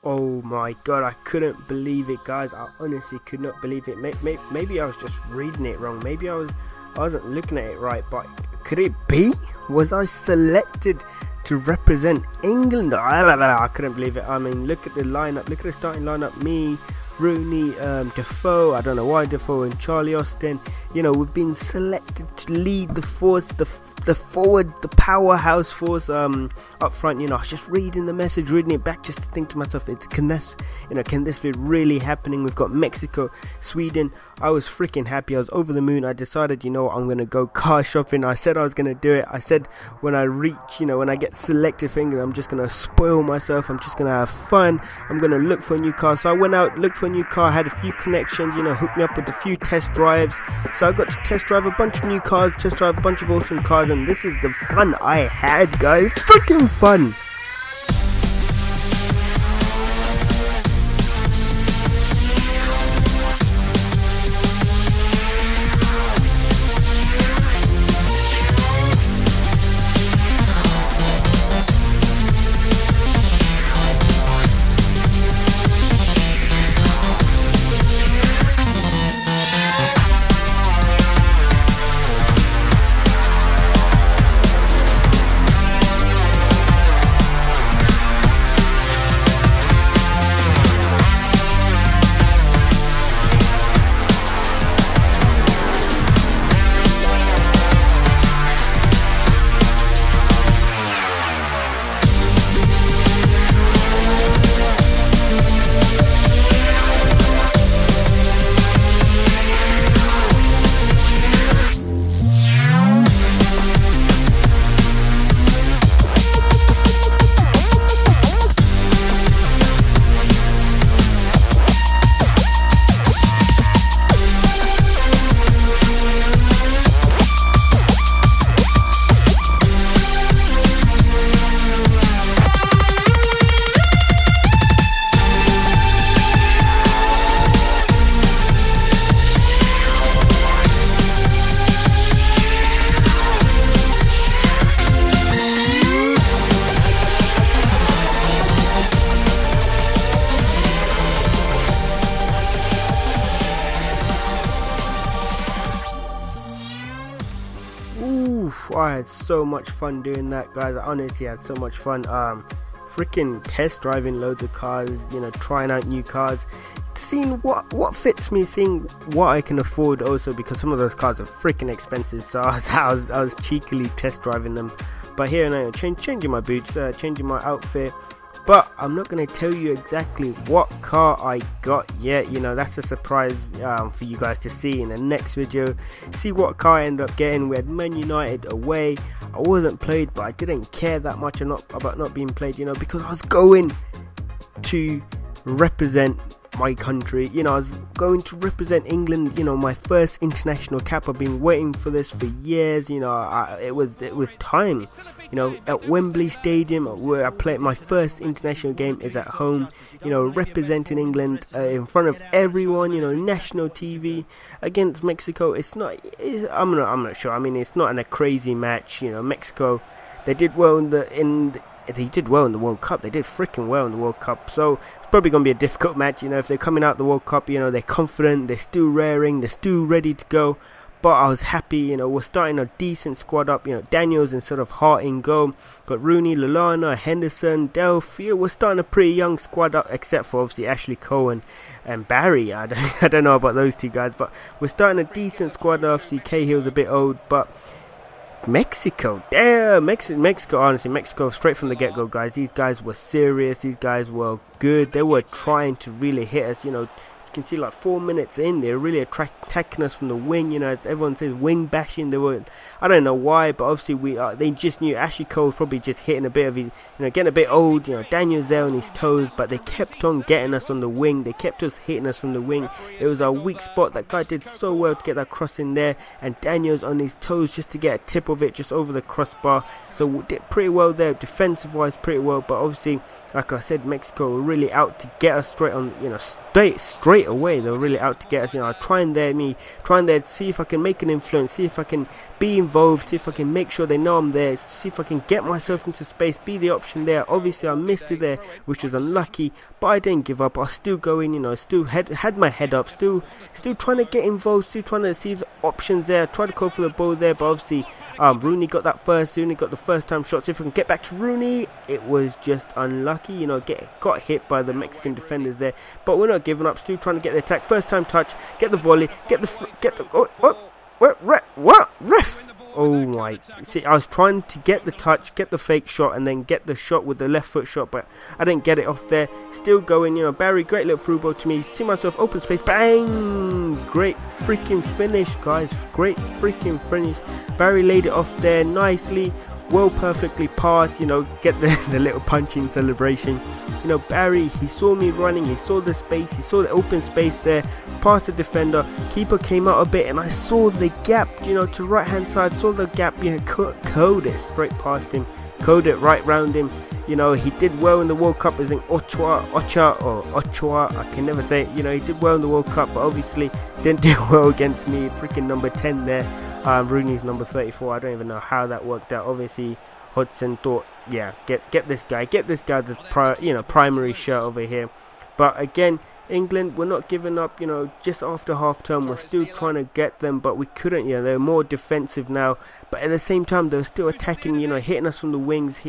Oh my god, I couldn't believe it, guys. I honestly could not believe it. Maybe I was just reading it wrong. Maybe I wasn't looking at it right. But could it be? Was I selected to represent England? I couldn't believe it. I mean, look at the lineup. Look at the starting lineup. Me, Rooney, Defoe. I don't know why Defoe and Charlie Austin. You know, we've been selected to lead the force, the forward, the powerhouse force up front. You know, I was just reading the message, reading it back, just to think to myself, can this be really happening? We've got Mexico, Sweden. I was freaking happy. I was over the moon. I decided, you know what, I'm gonna go car shopping. I said I was gonna do it. I said when I get selected for England, I'm just gonna spoil myself. I'm just gonna have fun. I'm gonna look for a new car. So I went out, looked for a new car. I had a few connections, you know, hooked me up with a few test drives. So I got to test drive a bunch of new cars, test drive a bunch of awesome cars, and this is the fun I had, guys. Freaking fun. I had so much fun doing that, guys. I honestly had so much fun. Freaking test driving loads of cars, you know, trying out new cars, seeing what fits me, seeing what I can afford also, because some of those cars are freaking expensive. So I was cheekily test driving them. But here now, changing my boots, changing my outfit. But I'm not going to tell you exactly what car I got yet. You know, that's a surprise for you guys to see in the next video. See what car I ended up getting. We had Man United away. I wasn't played, but I didn't care that much about not being played, you know, because I was going to represent my country. You know, I was going to represent England. You know, my first international cap. I've been waiting for this for years. You know, it was time. You know, at Wembley Stadium, where I played my first international game, is at home. You know, representing England in front of everyone. You know, national TV against Mexico. I'm not sure. I mean, it's not in a crazy match. You know, Mexico, they did well they did well in the World Cup. They did freaking well in the World Cup. So it's probably going to be a difficult match. You know, if they're coming out the World Cup, you know, they're confident, they're still raring, they're still ready to go. But I was happy, you know, we're starting a decent squad up. You know, Daniels instead of Hart in goal. Got Rooney, Lallana, Henderson, Delph. We're starting a pretty young squad up, except for obviously Ashley Cole and Barry. I don't know about those two guys, but we're starting a decent squad up. Obviously, Cahill's a bit old, but Mexico, damn, Mexico, honestly, Mexico, straight from the get-go, guys. These guys were serious. These guys were good. They were trying to really hit us, you know. You can see like 4 minutes in, they're really attacking us from the wing. You know, as everyone says, wing bashing. They were, I don't know why, but obviously they just knew Ashley Cole was probably just hitting a bit of, you know, getting a bit old. You know, Daniel's there on his toes, but they kept on getting us on the wing. They kept us hitting us from the wing. It was our weak spot. That guy did so well to get that cross in there, and Daniel's on his toes just to get a tip of it just over the crossbar. So we did pretty well there, defensive wise, pretty well. But obviously, like I said, Mexico were really out to get us straight on, you know, straight straight away. They were really out to get us. You know, trying there to see if I can make an influence, see if I can be involved, see if I can make sure they know I'm there, see if I can get myself into space, be the option there. Obviously I missed it there, which was unlucky, but I didn't give up. I was still going, you know, still had my head up, still trying to get involved, still trying to see the options there. I tried to call for the ball there, but obviously Rooney got that first. Rooney got the first time shot. So if I can get back to Rooney, it was just unlucky. You know, got hit by the Mexican defenders there. But we're not giving up. Still trying to get the attack. First time touch. Get the volley. Get the what ref? Oh my! See, I was trying to get the touch, get the fake shot, and then get the shot with the left foot shot, but I didn't get it off there. Still going, you know. Barry, great little through ball to me. See myself open space, bang! Great freaking finish, guys. Great freaking finish. Barry laid it off there nicely, well, perfectly passed. You know, get the little punching celebration. You know, Barry, he saw me running, he saw the space, he saw the open space there, past the defender, keeper came out a bit, and I saw the gap, you know, to right hand side, saw the gap, you know, code it straight past him, code it right round him. You know, he did well in the World Cup as in Ochoa, I can never say it. You know, he did well in the World Cup, but obviously didn't do well against me. Freaking number 10 there, Rooney's number 34. I don't even know how that worked out. Obviously Hudson thought, yeah, get this guy the primary shirt over here. But again, England, we're not giving up. You know, just after half term, we're still trying to get them, but we couldn't. You know, they're more defensive now, but at the same time, they're still attacking. You know, hitting us from the wings,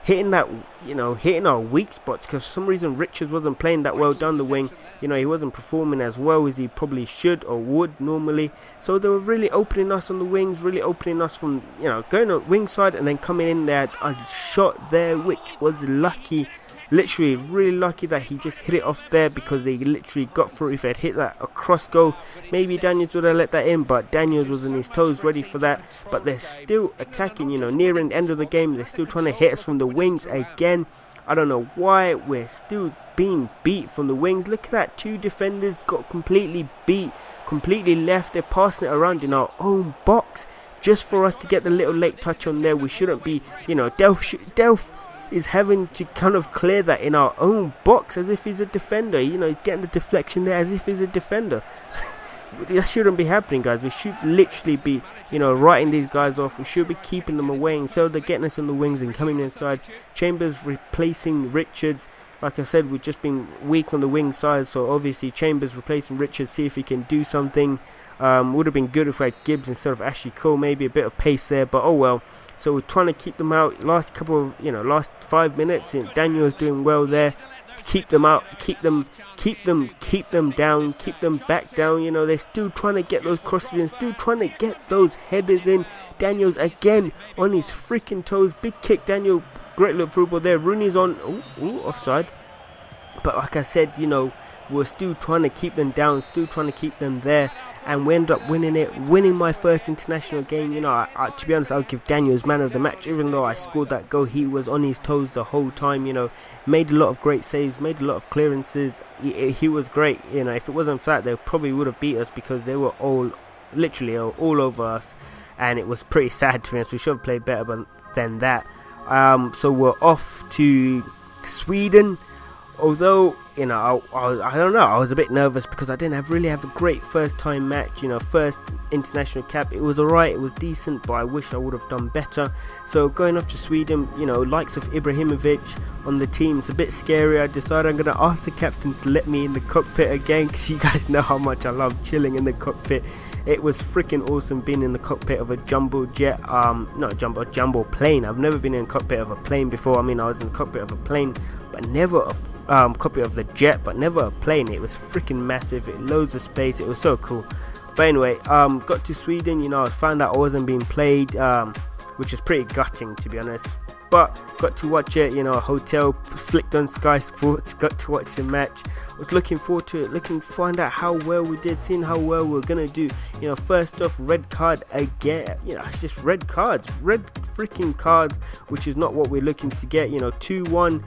hitting that, you know, hitting our weak spots. Because for some reason, Richards wasn't playing that well down the wing. You know, he wasn't performing as well as he probably should or would normally. So they were really opening us on the wings, really opening us from, you know, going on wing side and then coming in there. A shot there, which was lucky. Literally really lucky that he just hit it off there, because they literally got through. If they'd hit that across goal, maybe Daniels would have let that in, but Daniels was on his toes ready for that. But they're still attacking, you know, nearing the end of the game. They're still trying to hit us from the wings again. I don't know why we're still being beat from the wings. Look at that, 2 defenders got completely beat, completely left. They're passing it around in our own box just for us to get the little late touch on there. We shouldn't be, you know, Delph is having to kind of clear that in our own box as if he's a defender. You know, he's getting the deflection there as if he's a defender. That shouldn't be happening, guys. We should literally be, you know, writing these guys off. We should be keeping them away instead of they're getting us on the wings and coming inside. Chambers replacing Richards. Like I said, we've just been weak on the wing side, so obviously Chambers replacing Richards, see if he can do something. Would have been good if we had Gibbs instead of Ashley Cole. Maybe a bit of pace there, but oh well. So we're trying to keep them out. Last 5 minutes, and Daniel's doing well there to keep them out, keep them down, keep them back down. You know, they're still trying to get those crosses in, still trying to get those headers in. Daniel's again on his freaking toes. Big kick, Daniel. Great little through ball there. Rooney's on. Ooh, offside. But like I said, you know, we're still trying to keep them down, still trying to keep them there, and we end up winning my first international game. You know, I, to be honest, I'll give Daniels man of the match. Even though I scored that goal, he was on his toes the whole time. You know, made a lot of great saves, made a lot of clearances. He was great. You know, if it wasn't for that, they probably would have beat us, because they were literally all over us, and it was pretty sad, to be honest. We should have played better than that. So we're off to Sweden. Although, you know, I don't know, I was a bit nervous because I didn't really have a great first time match, you know, first international cap. It was alright, it was decent, but I wish I would have done better. So going off to Sweden, you know, likes of Ibrahimovic on the team, it's a bit scary. I decided I'm going to ask the captain to let me in the cockpit again, because you guys know how much I love chilling in the cockpit. It was freaking awesome being in the cockpit of a jumbo jet, jumbo plane. I've never been in the cockpit of a plane before. I mean, I was in the cockpit of a plane, but never a cockpit of the jet, but never a plane. It was freaking massive. It loads of space. It was so cool. But anyway, got to Sweden. You know, I found out I wasn't being played, which was pretty gutting, to be honest. But got to watch it, you know, a hotel, flicked on Sky Sports, got to watch the match. I was looking forward to it, looking to find out how well we did, seeing how well we were going to do. You know, first off, red card again. You know, it's just red cards, red freaking cards, which is not what we're looking to get. You know, 2-1,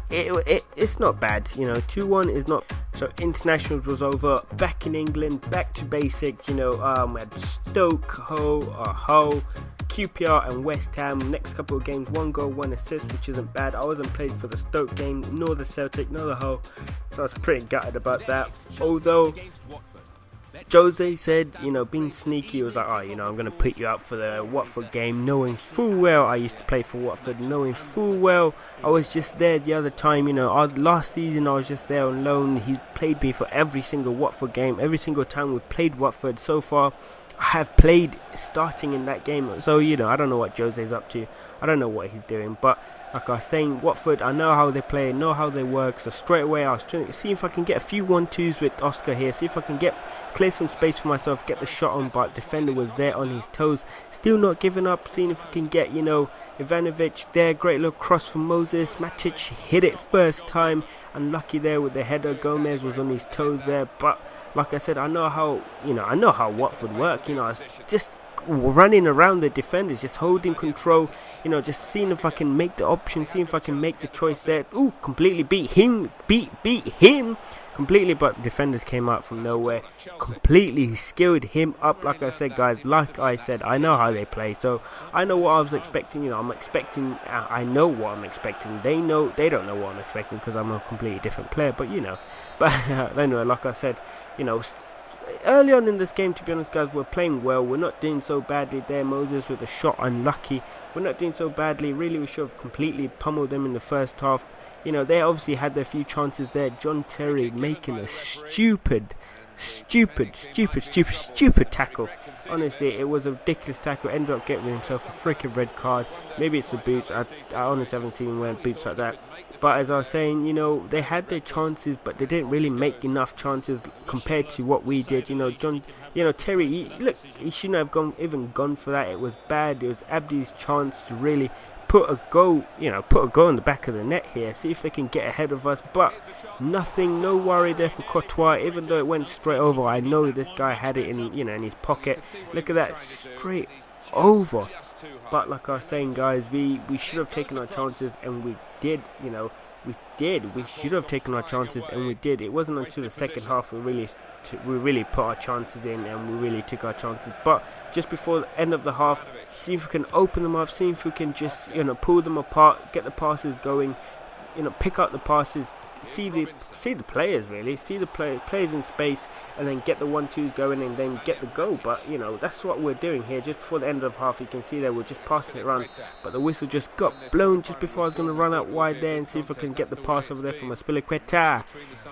it's not bad. You know, 2-1 is not. So internationals was over, back in England, back to basics. You know, we had Stoke, Hull, QPR and West Ham. Next couple of games, 1 goal, 1 assist, which isn't bad. I wasn't played for the Stoke game, nor the Celtic, nor the Hull. So I was pretty gutted about that. Although Jose said, you know, being sneaky, he was like, oh, you know, I'm going to put you out for the Watford game, knowing full well I used to play for Watford, knowing full well I was just there the other time, you know, last season I was just there on loan. He played me for every single Watford game, every single time we've played Watford so far. I have played starting in that game, so, you know, I don't know what Jose's up to, I don't know what he's doing, but like I was saying, Watford, I know how they play, know how they work, so straight away I was trying to see if I can get a few 1-2s with Oscar here, see if I can clear some space for myself, get the shot on, but defender was there on his toes, still not giving up, seeing if we can get, you know, Ivanovic there, great little cross from Moses, Matic hit it first time, unlucky there with the header, Gomez was on his toes there, but like I said, I know how Watford work, you know, it's just running around the defenders, just holding control, you know, just seeing if I can make the option, seeing if I can make the choice there. Ooh, completely beat him completely, but defenders came out from nowhere, completely skilled him up. Like I said, guys, like I said, I know how they play, so I know what I was expecting, you know, I know what I'm expecting, they don't know what I'm expecting because I'm a completely different player, but you know, but anyway, like I said, you know, early on in this game, to be honest, guys, we're playing well. We're not doing so badly there. Moses with a shot, unlucky. We're not doing so badly. Really, we should have completely pummeled them in the first half. You know, they obviously had their few chances there. John Terry making a stupid tackle. Honestly, it was a ridiculous tackle. Ended up getting himself a freaking red card. Maybe it's the boots. I honestly haven't seen him wearing boots like that. But as I was saying, you know, they had their chances, but they didn't really make enough chances compared to what we did. You know, Terry, he shouldn't have even gone for that. It was bad. It was Abdi's chance to really put a goal in the back of the net here, see if they can get ahead of us, but nothing, no worry there for Courtois, even though it went straight over. I know this guy had it in, you know, in his pocket. Look at that, straight over. But like I was saying, guys, we should have taken our chances, and we did, you know, we should have taken our chances, and we did. It wasn't until the second half we really put our chances in, and we really took our chances. But just before the end of the half, see if we can open them up, see if we can just, you know, pull them apart, get the passes going, you know, pick up the passes, see the players, really see the players in space, and then get the 1-2s going, and then get the goal. But you know, that's what we're doing here. Just before the end of half, you can see that we're just passing it around, but the whistle just got blown just before I was going to run out wide there and see if I can get the pass over there from Aspilicueta,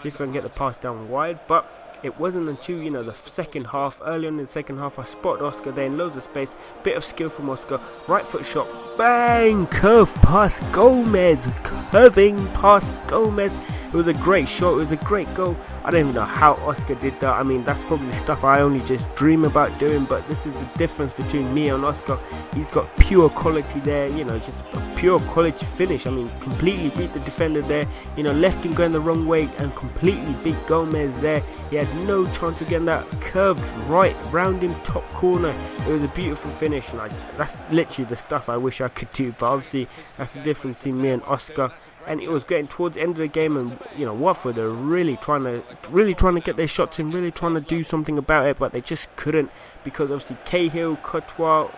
see if I can get the pass down wide. But it wasn't until, you know, the second half, early on in the second half, I spotted Oscar there in loads of space, bit of skill from Oscar, right foot shot, bang, curve past Gomez, curving past Gomez. It was a great shot, it was a great goal. I don't even know how Oscar did that. I mean, that's probably stuff I only just dream about doing, but this is the difference between me and Oscar. He's got pure quality there, you know, just a pure quality finish. I mean, completely beat the defender there, you know, left him going the wrong way and completely beat Gomez there. He had no chance of getting that curved right round him, top corner. It was a beautiful finish, and that's literally the stuff I wish I could do, but obviously that's the difference between me and Oscar. And it was getting towards the end of the game, and you know, Watford are really trying to get their shots in, really trying to do something about it, but they just couldn't, because obviously Cahill, Courtois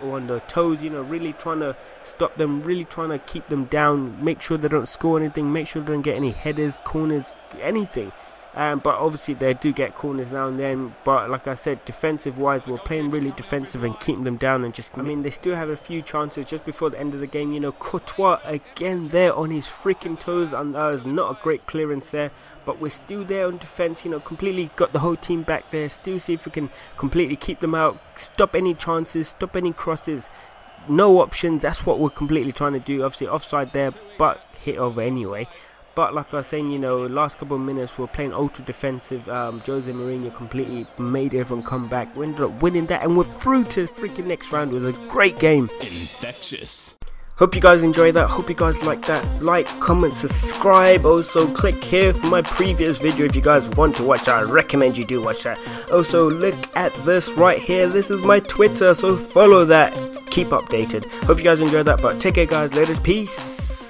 on the toes, you know, really trying to stop them, really trying to keep them down, make sure they don't score anything, make sure they don't get any headers, corners, anything. But obviously they do get corners now and then, but like I said, defensive wise, we're playing really defensive and keeping them down, and just, I mean, they still have a few chances just before the end of the game. You know, Courtois again there on his freaking toes, and that was not a great clearance there, but we're still there on defense, you know, completely got the whole team back there, still see if we can completely keep them out, stop any chances, stop any crosses, no options. That's what we're completely trying to do. Obviously offside there, but hit over anyway. But like I was saying, you know, last couple of minutes we're playing ultra defensive. Jose Mourinho completely made everyone come back. We ended up winning that, and we're through to the freaking next round. It was a great game. Infectious. Hope you guys enjoyed that. Hope you guys like that. Like, comment, subscribe. Also, click here for my previous video if you guys want to watch that. I recommend you do watch that. Also, look at this right here. This is my Twitter, so follow that. Keep updated. Hope you guys enjoyed that. But take care, guys. Later. Peace.